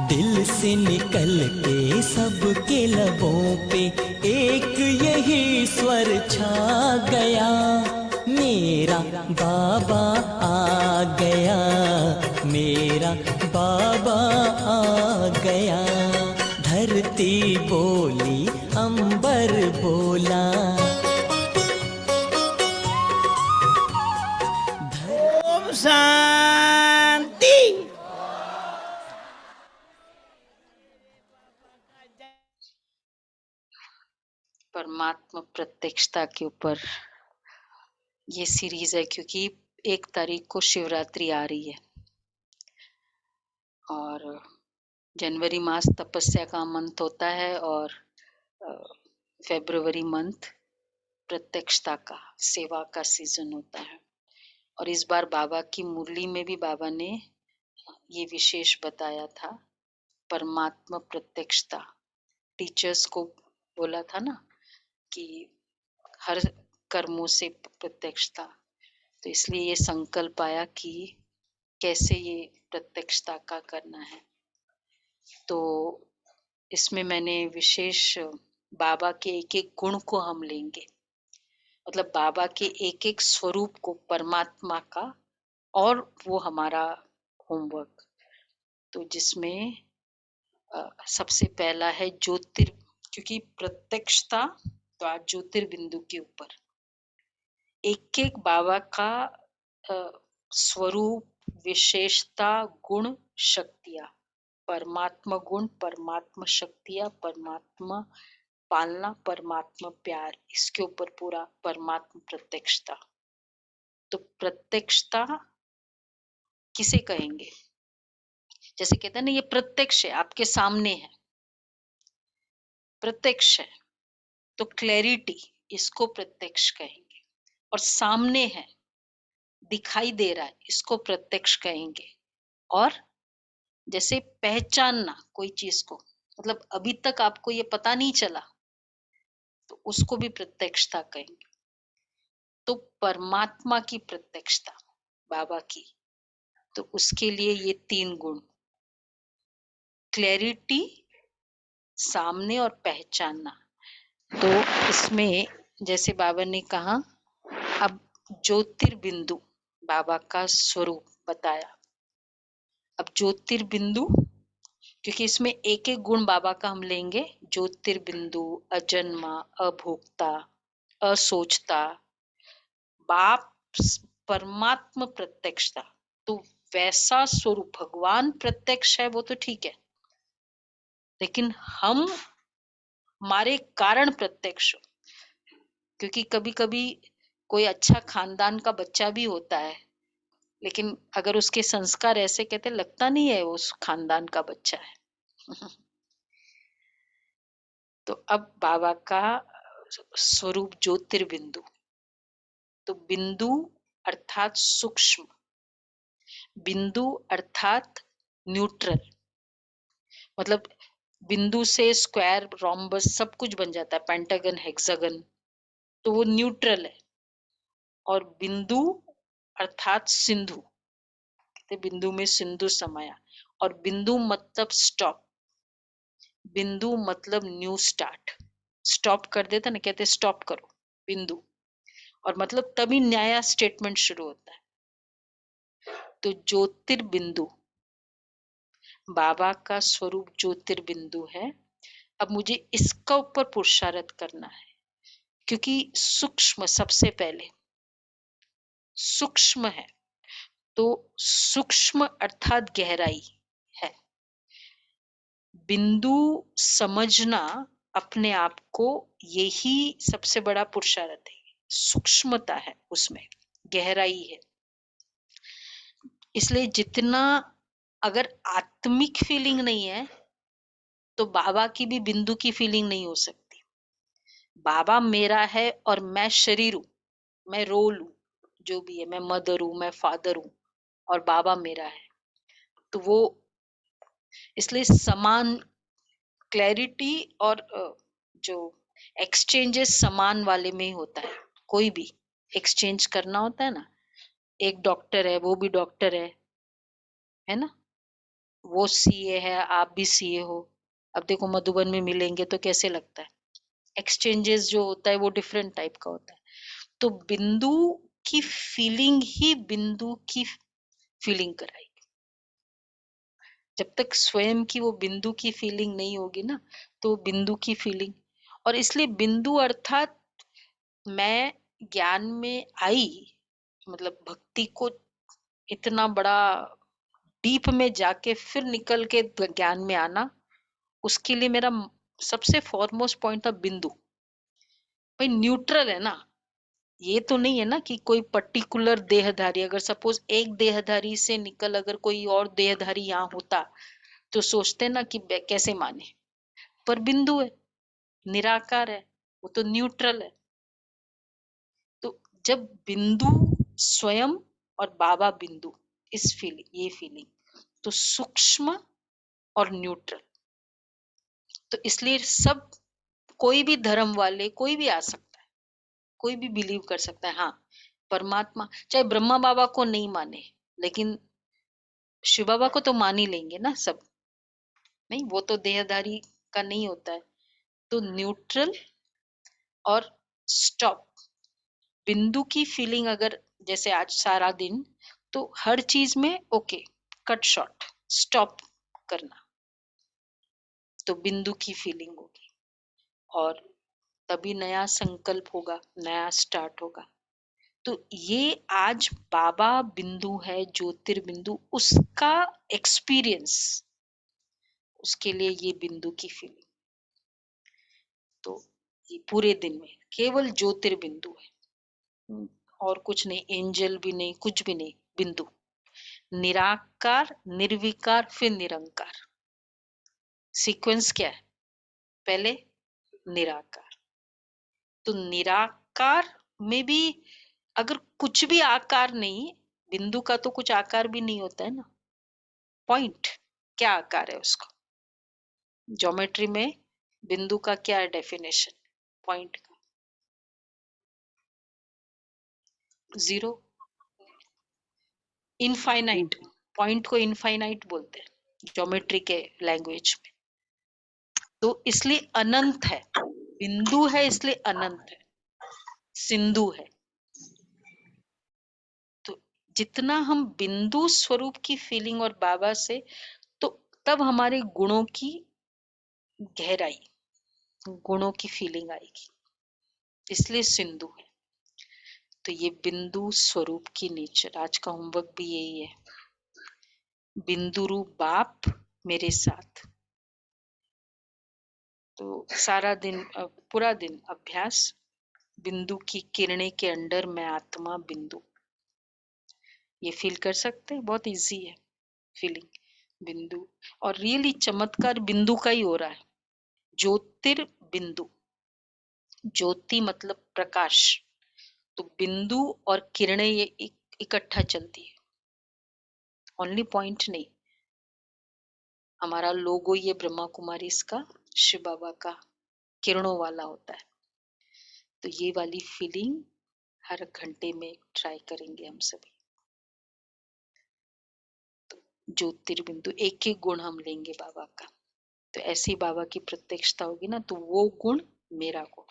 दिल से निकल के सबके लबों पे एक यही स्वर छा गया, मेरा बाबा आ गया, मेरा बाबा आ गया। धरती बोली, अंबर बोला। ओम शांति। परमात्मा प्रत्यक्षता के ऊपर ये सीरीज है, क्योंकि 1 तारीख को शिवरात्रि आ रही है और जनवरी मास तपस्या का मंथ होता है और फरवरी मंथ प्रत्यक्षता का, सेवा का सीजन होता है। और इस बार बाबा की मुरली में भी बाबा ने ये विशेष बताया था, परमात्मा प्रत्यक्षता। टीचर्स को बोला था ना कि हर कर्मों से प्रत्यक्षता, तो इसलिए ये संकल्प आया कि कैसे ये प्रत्यक्षता का करना है। तो इसमें मैंने विशेष बाबा के एक एक गुण को हम लेंगे, मतलब बाबा के एक एक स्वरूप को, परमात्मा का, और वो हमारा होमवर्क। तो जिसमें सबसे पहला है क्योंकि प्रत्यक्षता तो आज ज्योतिर्बिंदु के ऊपर एक एक बाबा का स्वरूप, विशेषता, गुण, शक्तियां, परमात्मा गुण, परमात्मा शक्तियां, परमात्मा पालना, परमात्मा प्यार, इसके ऊपर पूरा परमात्मा प्रत्यक्षता। तो प्रत्यक्षता किसे कहेंगे? जैसे कहते हैं ना, ये प्रत्यक्ष है, आपके सामने है, प्रत्यक्ष है। तो क्लैरिटी, इसको प्रत्यक्ष कहेंगे। और सामने है, दिखाई दे रहा है, इसको प्रत्यक्ष कहेंगे। और जैसे पहचानना कोई चीज को, मतलब अभी तक आपको ये पता नहीं चला, तो उसको भी प्रत्यक्षता कहेंगे। तो परमात्मा की प्रत्यक्षता बाबा की, तो उसके लिए ये 3 गुण, क्लैरिटी, सामने और पहचानना। तो इसमें जैसे बाबा ने कहा, अब ज्योतिर्बिंदु बाबा का स्वरूप बताया। अब ज्योतिर्बिंदु, क्योंकि इसमें एक एक गुण बाबा का हम लेंगे। ज्योतिर्बिंदु, अजन्मा, अभोक्ता, असोचता, बाप, परमात्मा प्रत्यक्षता। तो वैसा स्वरूप भगवान प्रत्यक्ष है, वो तो ठीक है, लेकिन हम हमारे कारण प्रत्यक्ष, क्योंकि कभी कभी कोई अच्छा खानदान का बच्चा भी होता है, लेकिन अगर उसके संस्कार ऐसे कहते, लगता नहीं है वो उस खानदान का बच्चा है। तो अब बाबा का स्वरूप ज्योतिर्बिंदु। तो बिंदु अर्थात सूक्ष्म, बिंदु अर्थात न्यूट्रल, मतलब बिंदु से स्क्वायर, रोम्बस सब कुछ बन जाता है, पेंटागन, हेक्सागन, तो वो न्यूट्रल है। और बिंदु अर्थात सिंधु, कहते बिंदु में सिंधु समाया। और बिंदु मतलब स्टॉप, बिंदु मतलब न्यू स्टार्ट, स्टॉप कर देता ना, कहते स्टॉप करो, बिंदु। और मतलब तभी नया स्टेटमेंट शुरू होता है। तो ज्योतिर्बिंदु, बाबा का स्वरूप ज्योतिर्बिंदु है। अब मुझे इसका ऊपर पुरुषार्थ करना है, क्योंकि सूक्ष्म सबसे पहले सूक्ष्म है। तो सूक्ष्म अर्थात गहराई है। बिंदु समझना अपने आप को, यही सबसे बड़ा पुरुषार्थ है। सूक्ष्मता है, उसमें गहराई है। इसलिए जितना, अगर आत्मिक फीलिंग नहीं है, तो बाबा की भी बिंदु की फीलिंग नहीं हो सकती। बाबा मेरा है और मैं शरीर हूं, मैं रोल हूं, जो भी है, मैं मदर हूं, मैं फादर हूं, और बाबा मेरा है। तो वो इसलिए समान क्लैरिटी और जो एक्सचेंजेस समान वाले में ही होता है। कोई भी एक्सचेंज करना होता है ना, एक डॉक्टर है, वो भी डॉक्टर है ना, वो सीए है, आप भी सीए हो, अब देखो मधुबन में मिलेंगे तो कैसे लगता है, एक्सचेंजेस जो होता है वो डिफरेंट टाइप का होता है। तो बिंदु की फीलिंग ही बिंदु की फीलिंग कराएगी। जब तक स्वयं की वो बिंदु की फीलिंग नहीं होगी ना, तो बिंदु की फीलिंग। और इसलिए बिंदु अर्थात मैं ज्ञान में आई, मतलब भक्ति को इतना बड़ा डीप में जाके फिर निकल के ज्ञान में आना, उसके लिए मेरा सबसे फॉरमोस्ट पॉइंट था बिंदु। भाई न्यूट्रल है ना, ये तो नहीं है ना कि कोई पर्टिकुलर देहधारी, अगर सपोज एक देहधारी से निकल अगर कोई और देहधारी यहाँ होता तो सोचते ना कि कैसे माने, पर बिंदु है, निराकार है, वो तो न्यूट्रल है। तो जब बिंदु स्वयं और बाबा बिंदु, इस फीलिंग, ये फीलिंग तो सूक्ष्म और न्यूट्रल। तो इसलिए सब, कोई भी धर्म वाले कोई भी आ सकता है, कोई भी बिलीव कर सकता है। हाँ, परमात्मा चाहे ब्रह्मा बाबा को नहीं माने, लेकिन शिव बाबा को तो मान ही लेंगे ना सब। नहीं, वो तो देहधारी का नहीं होता है। तो न्यूट्रल और स्टॉप, बिंदु की फीलिंग अगर जैसे आज सारा दिन, तो हर चीज में ओके, कट शॉर्ट, स्टॉप करना, तो बिंदु की फीलिंग होगी। और तभी नया संकल्प होगा, नया स्टार्ट होगा। तो ये आज बाबा बिंदु है, ज्योतिर्बिंदु, उसका एक्सपीरियंस, उसके लिए ये बिंदु की फीलिंग। तो ये पूरे दिन में केवल ज्योतिर्बिंदु है, और कुछ नहीं, एंजल भी नहीं, कुछ भी नहीं, बिंदु। निराकार, निर्विकार, फिर निरंकार। सीक्वेंस क्या है, पहले निराकार, तो निराकार में भी अगर कुछ भी आकार नहीं, बिंदु का तो कुछ आकार भी नहीं होता है ना, पॉइंट क्या आकार है उसका, ज्योमेट्री में बिंदु का क्या है डेफिनेशन, पॉइंट का, जीरो, इनफाइनाइट। पॉइंट को इनफाइनाइट बोलते हैं ज्योमेट्री के लैंग्वेज में। तो इसलिए अनंत है, बिंदु है इसलिए अनंत है, सिंधु है। तो जितना हम बिंदु स्वरूप की फीलिंग और बाबा से, तो तब हमारे गुणों की गहराई, गुणों की फीलिंग आएगी, इसलिए सिंधु है। तो ये बिंदु स्वरूप की नेचर, आज का होमवर्क भी यही है, बिंदु रूप बाप मेरे साथ। तो सारा दिन, पूरा दिन अभ्यास, बिंदु की किरणें के अंडर मैं आत्मा बिंदु, ये फील कर सकते हैं, बहुत इजी है फीलिंग बिंदु। और रियली चमत्कार बिंदु का ही हो रहा है, ज्योतिर्बिंदु, ज्योति मतलब प्रकाश, तो बिंदु और किरणें ये इकट्ठा चलती है, ओनली पॉइंट नहीं। हमारा लोगो ये ब्रह्मा कुमारी इसका, शिव बाबा का किरणों वाला होता है। तो ये वाली फीलिंग हर घंटे में ट्राई करेंगे हम सभी। तो ज्योतिर्बिंदु, एक एक गुण हम लेंगे बाबा का, तो ऐसी बाबा की प्रत्यक्षता होगी ना, तो वो गुण मेरा गुण।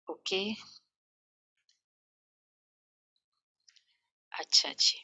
ओके, अच्छा जी।